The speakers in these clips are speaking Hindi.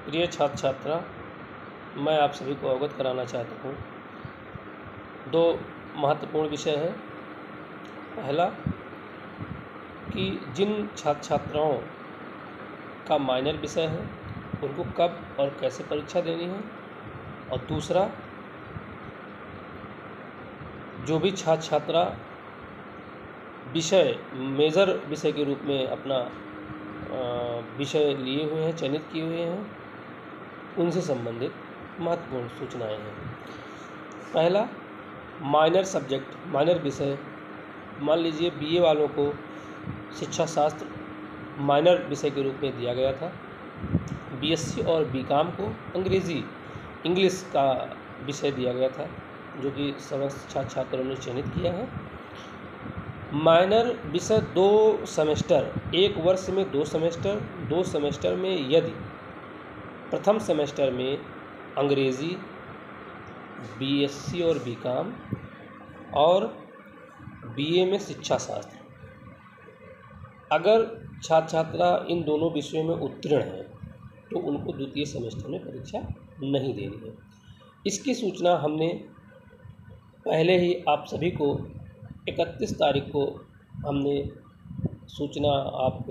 प्रिय छात्र छात्रा, मैं आप सभी को अवगत कराना चाहता हूँ। दो महत्वपूर्ण विषय है। पहला कि जिन छात्र छात्राओं का माइनर विषय है उनको कब और कैसे परीक्षा देनी है, और दूसरा जो भी छात्र छात्रा विषय मेजर विषय के रूप में अपना विषय लिए हुए हैं, चयनित किए हुए हैं, उनसे संबंधित महत्वपूर्ण सूचनाएं हैं। पहला, माइनर सब्जेक्ट, माइनर विषय। मान लीजिए बीए वालों को शिक्षा शास्त्र माइनर विषय के रूप में दिया गया था। बीएससी और बीकॉम को इंग्लिश का विषय दिया गया था, जो कि समस्त छात्र छात्रों ने चयनित किया है। माइनर विषय 2 सेमेस्टर, एक वर्ष में 2 सेमेस्टर, 2 सेमेस्टर में यदि प्रथम सेमेस्टर में अंग्रेज़ी, बीएससी और बीकॉम और बीए में शिक्षा शास्त्र, अगर छात्र छात्रा इन दोनों विषयों में उत्तीर्ण हैं तो उनको द्वितीय सेमेस्टर में परीक्षा नहीं देनी है। इसकी सूचना हमने पहले ही आप सभी को 31 तारीख को हमने सूचना आप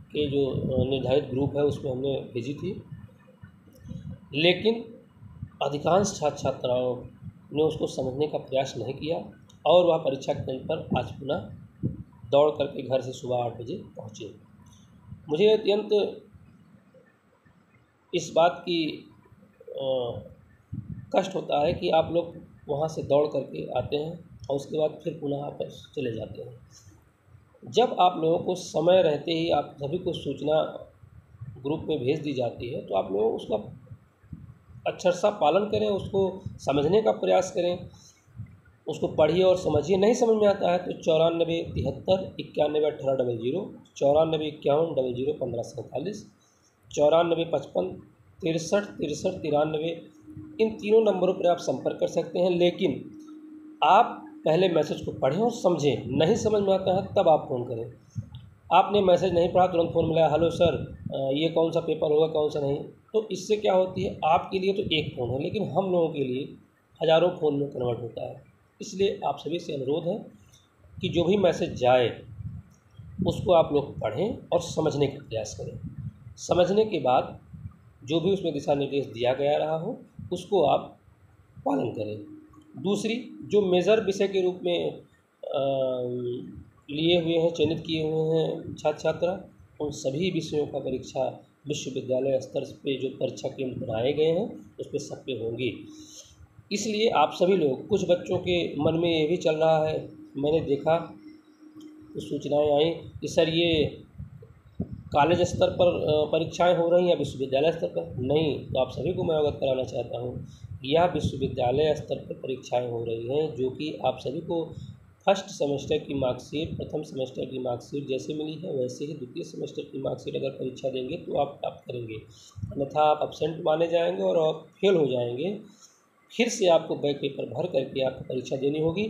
के जो निर्धारित ग्रुप है उसमें हमने भेजी थी, लेकिन अधिकांश छात्र छात्राओं ने उसको समझने का प्रयास नहीं किया और वह परीक्षा केंद्र पर आज पुनः दौड़ करके घर से सुबह 8 बजे पहुँचे। मुझे अत्यंत इस बात की कष्ट होता है कि आप लोग वहाँ से दौड़ करके आते हैं और उसके बाद फिर पुनः वापस चले जाते हैं। जब आप लोगों को समय रहते ही आप सभी को सूचना ग्रुप में भेज दी जाती है तो आप लोग उसका अक्षरशः पालन करें, उसको समझने का प्रयास करें, उसको पढ़िए और समझिए। नहीं समझ में आता है तो 94 73 91 18 00, 94 51 00 15 47, 94 55 63 63 93, इन तीनों नंबरों पर आप संपर्क कर सकते हैं। लेकिन आप पहले मैसेज को पढ़ें और समझें। नहीं समझ में आता है तब आप फ़ोन करें। आपने मैसेज नहीं पढ़ा, तुरंत फ़ोन मिलाया, हेलो सर ये कौन सा पेपर होगा, कौन सा नहीं, तो इससे क्या होती है, आपके लिए तो एक फ़ोन है लेकिन हम लोगों के लिए हज़ारों फ़ोन में कन्वर्ट होता है। इसलिए आप सभी से अनुरोध है कि जो भी मैसेज जाए उसको आप लोग पढ़ें और समझने का प्रयास करें। समझने के बाद जो भी उसमें दिशा निर्देश दिया गया रहा हो उसको आप पालन करें। दूसरी, जो मेजर विषय के रूप में लिए हुए हैं, चयनित किए हुए हैं छात्र छात्रा, उन सभी विषयों का परीक्षा विश्वविद्यालय स्तर पे जो परीक्षा केंद्र बनाए गए हैं उस पर सब पे होंगी। इसलिए आप सभी लोग, कुछ बच्चों के मन में ये भी चल रहा है, मैंने देखा कुछ सूचनाएं आई कि सर ये कॉलेज स्तर पर परीक्षाएं हो रही हैं या विश्वविद्यालय स्तर पर। नहीं, तो आप सभी को मैं अवगत कराना चाहता हूँ, यह विश्वविद्यालय स्तर पर परीक्षाएं हो रही हैं, जो कि आप सभी को फर्स्ट सेमेस्टर की मार्कशीट, प्रथम सेमेस्टर की मार्कशीट जैसे मिली है वैसे ही द्वितीय सेमेस्टर की मार्कशीट अगर परीक्षा देंगे तो आप प्राप्त करेंगे, अन्यथा आप एब्सेंट माने जाएंगे और आप फेल हो जाएंगे। फिर से आपको बैक पेपर भर करके आपको परीक्षा देनी होगी।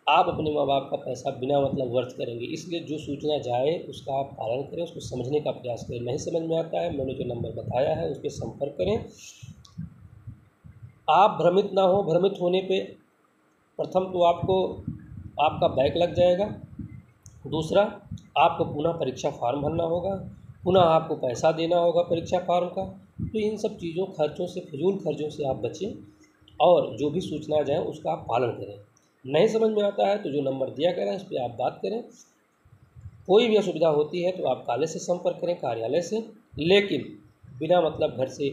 आप अपने माँ बाप का पैसा बिना मतलब व्यर्थ करेंगे। इसलिए जो सूचना जाए उसका आप पालन करें, उसको समझने का प्रयास करें। नहीं समझ में आता है, मैंने जो नंबर बताया है उस पर संपर्क करें। आप भ्रमित ना हो। भ्रमित होने पे प्रथम तो आपका बैक लग जाएगा, दूसरा आपको पुनः परीक्षा फार्म भरना होगा, पुनः आपको पैसा देना होगा परीक्षा फार्म का। तो इन सब चीज़ों खर्चों से, फिजूल खर्चों से आप बचें और जो भी सूचना जाए उसका आप पालन करें। नहीं समझ में आता है तो जो नंबर दिया गया है इस पर आप बात करें। कोई भी असुविधा होती है तो आप कॉलेज से संपर्क करें, कार्यालय से, लेकिन बिना मतलब घर से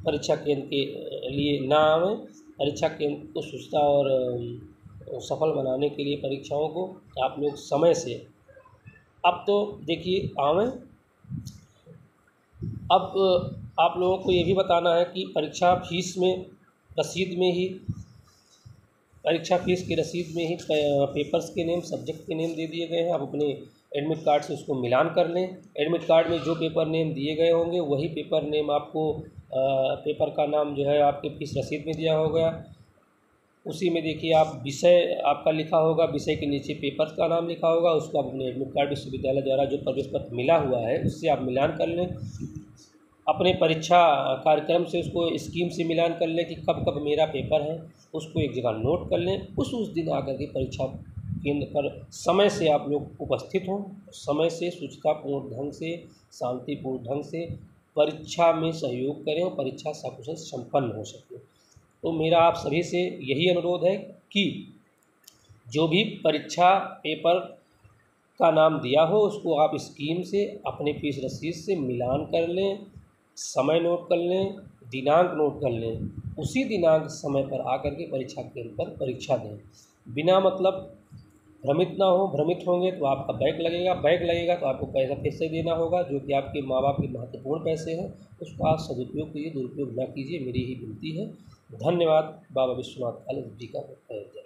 परीक्षा केंद्र के लिए ना आवें। परीक्षा केंद्र को सुस्ता और सफल बनाने के लिए परीक्षाओं को आप लोग समय से, अब तो देखिए आवें। अब आप लोगों को ये भी बताना है कि परीक्षा फीस में रसीद में ही, परीक्षा फीस की रसीद में ही पेपर्स के नेम, सब्जेक्ट के नेम दे दिए गए हैं। आप अपने एडमिट कार्ड से उसको मिलान कर लें। एडमिट कार्ड में जो पेपर नेम दिए गए होंगे वही पेपर नेम आपको पेपर का नाम जो है आपके फीस रसीद में दिया होगा। उसी में देखिए आप विषय आपका लिखा होगा, विषय के नीचे पेपर का नाम लिखा होगा, उसको आप अपने एडमिट कार्ड विश्वविद्यालय द्वारा जो प्रवेश पत्र मिला हुआ है उससे आप मिलान कर लें। अपने परीक्षा कार्यक्रम से उसको स्कीम से मिलान कर लें कि कब कब मेरा पेपर है, उसको एक जगह नोट कर लें। उस दिन आकर के परीक्षा केंद्र पर समय से आप लोग उपस्थित हों, समय से शुचितापूर्ण ढंग से, शांतिपूर्ण ढंग से परीक्षा में सहयोग करें और परीक्षा सकुशल संपन्न हो सके। तो मेरा आप सभी से यही अनुरोध है कि जो भी परीक्षा पेपर का नाम दिया हो उसको आप स्कीम से अपने फीस रसीद से मिलान कर लें, समय नोट कर लें, दिनांक नोट कर लें, उसी दिनांक समय पर आकर के परीक्षा केंद्र पर परीक्षा दें। बिना मतलब भ्रमित ना हो, भ्रमित होंगे तो आपका बैक लगेगा तो आपको पैसा फिर से देना होगा, जो कि आपके माँ बाप के महत्वपूर्ण पैसे हैं, उसको आप सदुपयोग कीजिए, दुरुपयोग ना कीजिए, मेरी ही विनती है। धन्यवाद। बाबा विश्वनाथ कॉलेज जी का।